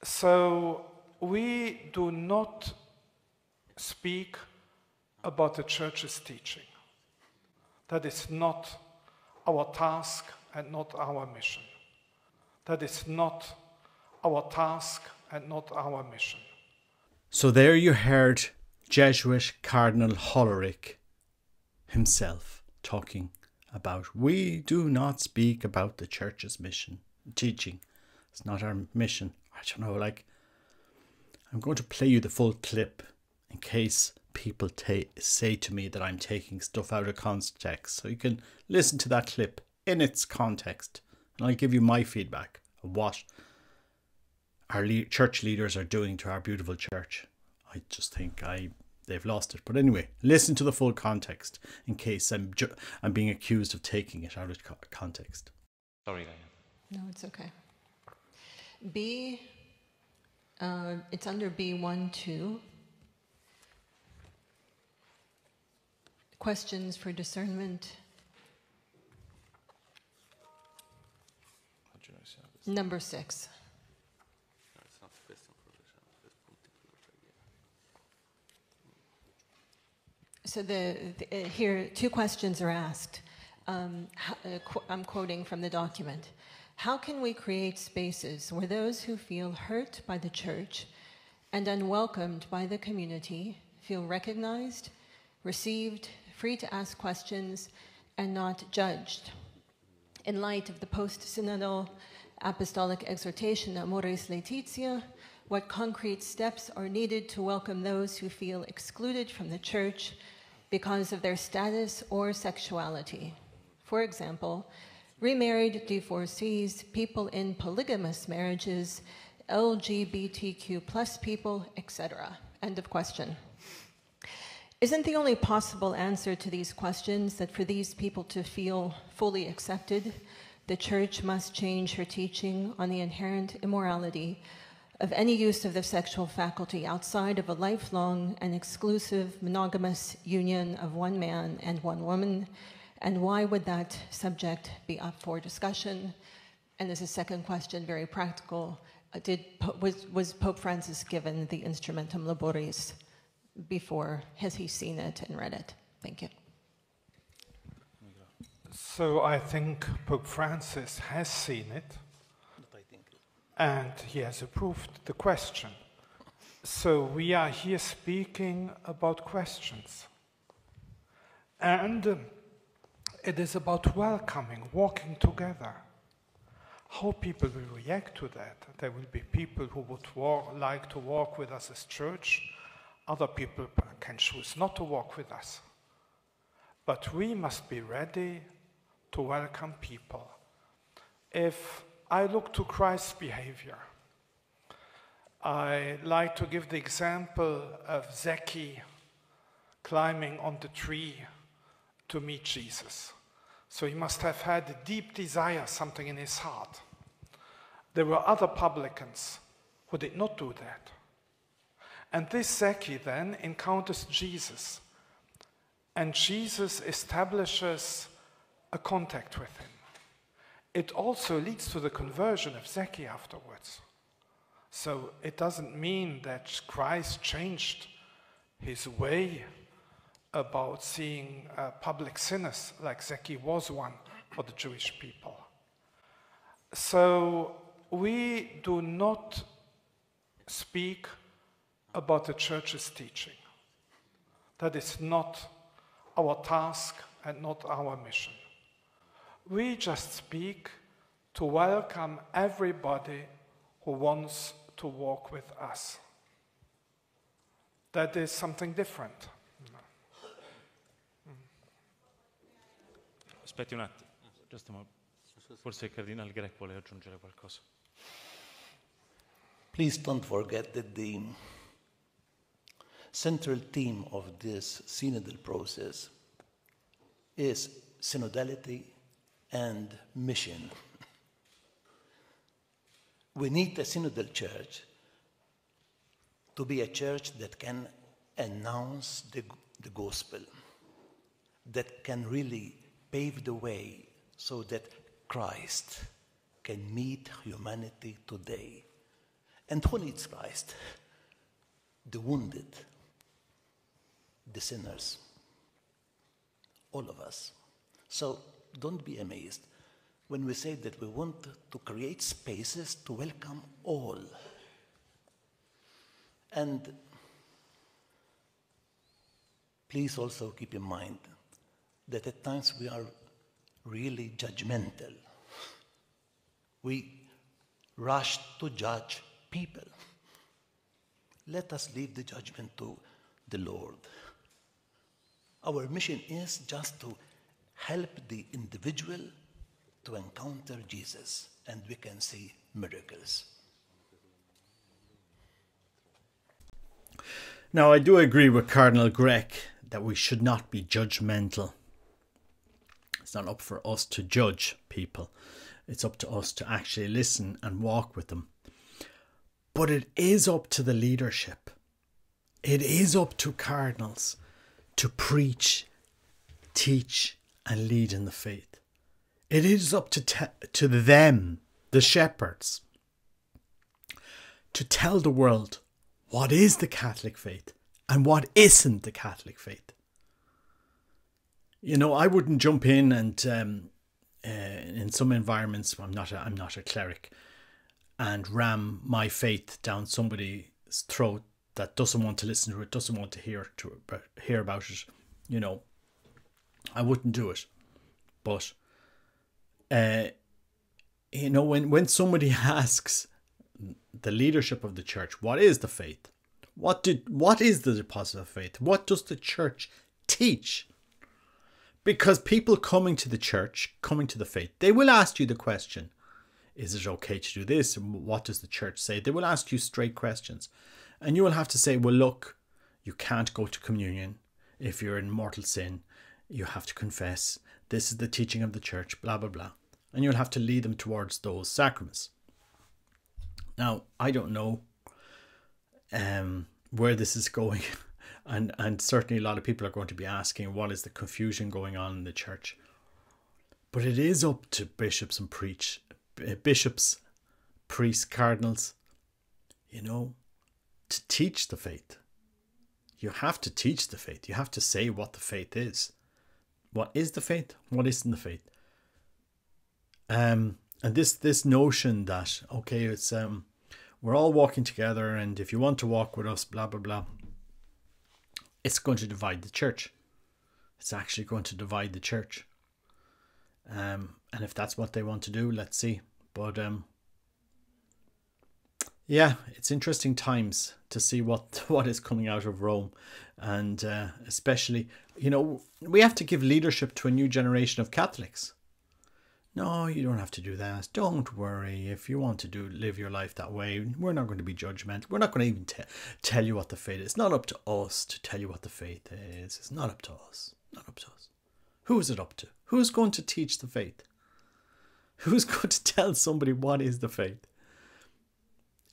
So we do not speak about the church's teaching. That is not our task and not our mission. That is not our task and not our mission. So there you heard Jesuit Cardinal Hollerich himself talking about, we do not speak about the church's mission, teaching. It's not our mission. I don't know, I'm going to play you the full clip in case people say to me that I'm taking stuff out of context. So you can listen to that clip in its context. And I'll give you my feedback of what our church leaders are doing to our beautiful church. I just think they've lost it. But anyway, listen to the full context in case I'm being accused of taking it out of context. Sorry, Diane. No, it's okay. It's under B1.2. Questions for discernment. Number 6. So here, 2 questions are asked. I'm quoting from the document. How can we create spaces where those who feel hurt by the church and unwelcomed by the community feel recognized, received, free to ask questions, and not judged? In light of the post-synodal apostolic exhortation Amoris Laetitia, what concrete steps are needed to welcome those who feel excluded from the church because of their status or sexuality? For example, remarried divorcees, people in polygamous marriages, LGBTQ plus people, etc. End of question. Isn't the only possible answer to these questions that for these people to feel fully accepted, the church must change her teaching on the inherent immorality of any use of the sexual faculty outside of a lifelong and exclusive monogamous union of one man and one woman? And why would that subject be up for discussion? And as a second question, very practical, was Pope Francis given the Instrumentum Laboris before? Has he seen it and read it? Thank you. So I think Pope Francis has seen it, and he has approved the question. So we are here speaking about questions. And it is about welcoming, walking together. How people will react to that. There will be people who would like to walk with us as church. Other people can choose not to walk with us. But we must be ready to welcome people. If I look to Christ's behavior, I like to give the example of Zacchaeus climbing on the tree to meet Jesus. So he must have had a deep desire, something in his heart. There were other publicans who did not do that. And this Zacchaeus then encounters Jesus. And Jesus establishes a contact with him. It also leads to the conversion of Zacchaeus afterwards. So it doesn't mean that Christ changed his way about seeing public sinners, like Zacchaeus was one for the Jewish people. So we do not speak about the church's teaching. That is not our task and not our mission. We just speak to welcome everybody who wants to walk with us. That is something different. Aspetti un attimo, just a moment. Forse il Cardinale Grech vuole aggiungere qualcosa. Please don't forget that the central theme of this synodal process is synodality and mission. We need a synodal church to be a church that can announce the gospel, that can really pave the way so that Christ can meet humanity today. And who needs Christ? The wounded, the sinners, all of us. So don't be amazed when we say that we want to create spaces to welcome all. And please also keep in mind that at times we are really judgmental. We rush to judge people. Let us leave the judgment to the Lord. Our mission is just to help the individual to encounter Jesus, and we can see miracles. Now, I do agree with Cardinal Grech that we should not be judgmental. It's not up for us to judge people. It's up to us to actually listen and walk with them. But it is up to the leadership. It is up to cardinals to preach, teach, and lead in the faith. It is up to them, the shepherds, to tell the world what is the Catholic faith and what isn't the Catholic faith. You know, I wouldn't jump in and in some environments, I'm not a cleric, and ram my faith down somebody's throat that doesn't want to listen to it, doesn't want to hear about it. You know, I wouldn't do it. But you know, when somebody asks the leadership of the church, what is the faith? What is the deposit of faith? What does the church teach? Because people coming to the church, coming to the faith, they will ask you the question, is it okay to do this? And what does the church say? They will ask you straight questions. And you will have to say, well, look, you can't go to communion if you're in mortal sin. You have to confess. This is the teaching of the church, blah, blah, blah. And you'll have to lead them towards those sacraments. Now, I don't know where this is going. And certainly a lot of people are going to be asking, what is the confusion going on in the church? But it is up to bishops and priests, cardinals, you know, to teach the faith. You have to teach the faith. You have to say what the faith is. What is the faith? What isn't the faith? And this notion that, okay, it's we're all walking together, and if you want to walk with us, blah, blah, blah, it's going to divide the church. It's actually going to divide the church. And if that's what they want to do, let's see. But yeah, it's interesting times to see what is coming out of Rome. And especially, you know, we have to give leadership to a new generation of Catholics. No, you don't have to do that. Don't worry. If you want to live your life that way, we're not going to be judgmental. We're not going to even tell you what the faith is. It's not up to us to tell you what the faith is. It's not up to us. Not up to us. Who is it up to? Who's going to teach the faith? Who's going to tell somebody what is the faith?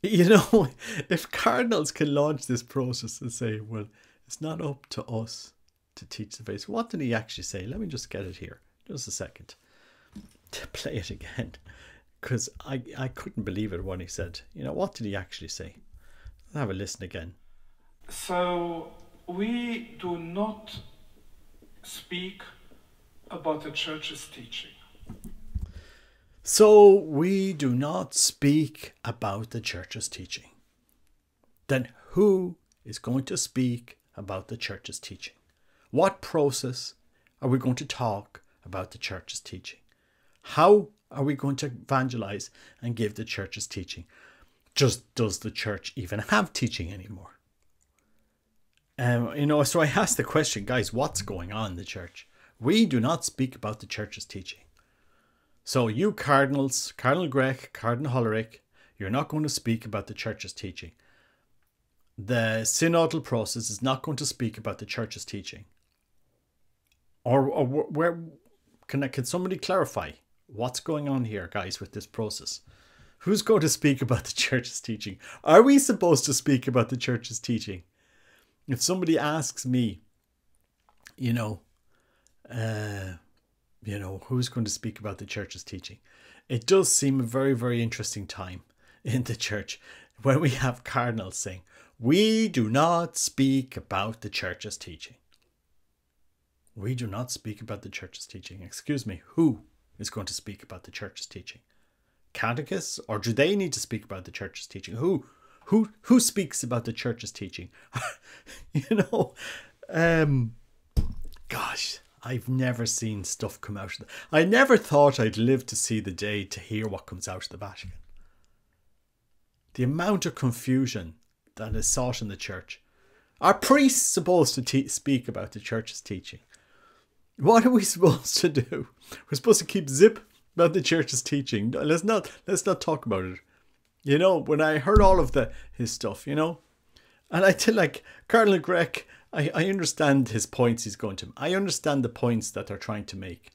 You know, if cardinals can launch this process and say, well, it's not up to us to teach the faith. What did he actually say? Let me just get it here. Just a second. To play it again, because I couldn't believe it when he said, you know, what did he actually say? Let's have a listen again. So we do not speak about the church's teaching. So we do not speak about the church's teaching. Then who is going to speak about the church's teaching? What process are we going to talk about the church's teaching? How are we going to evangelize and give the church's teaching? Just does the church even have teaching anymore? You know, so I asked the question, guys, what's going on in the church? We do not speak about the church's teaching. So you cardinals, Cardinal Grech, Cardinal Hollerich, you're not going to speak about the church's teaching. The synodal process is not going to speak about the church's teaching. Or where can somebody clarify what's going on here, guys, with this process? Who's going to speak about the church's teaching? Are we supposed to speak about the church's teaching? If somebody asks me, you know, who's going to speak about the church's teaching? It does seem a very, very interesting time in the church. when we have cardinals saying, we do not speak about the church's teaching. We do not speak about the church's teaching. Excuse me, who is going to speak about the church's teaching? Catechists? Or do they need to speak about the church's teaching? Who speaks about the church's teaching? Gosh, I've never seen stuff come out of that. I never thought I'd live to see the day to hear what comes out of the Vatican. The amount of confusion that is sought in the church. Are priests supposed to speak about the church's teaching? What are we supposed to do? We're supposed to keep zip about the church's teaching. Let's not talk about it. When I heard all of his stuff, and I tell Cardinal Grech, I understand his points he's going to. I understand the points that they're trying to make,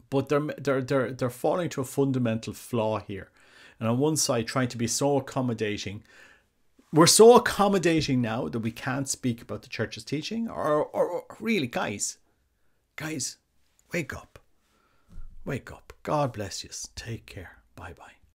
but they're falling to a fundamental flaw here. And on one side, trying to be so accommodating. We're so accommodating now that we can't speak about the church's teaching. Or really, guys, wake up. Wake up. God bless you. Take care. Bye-bye.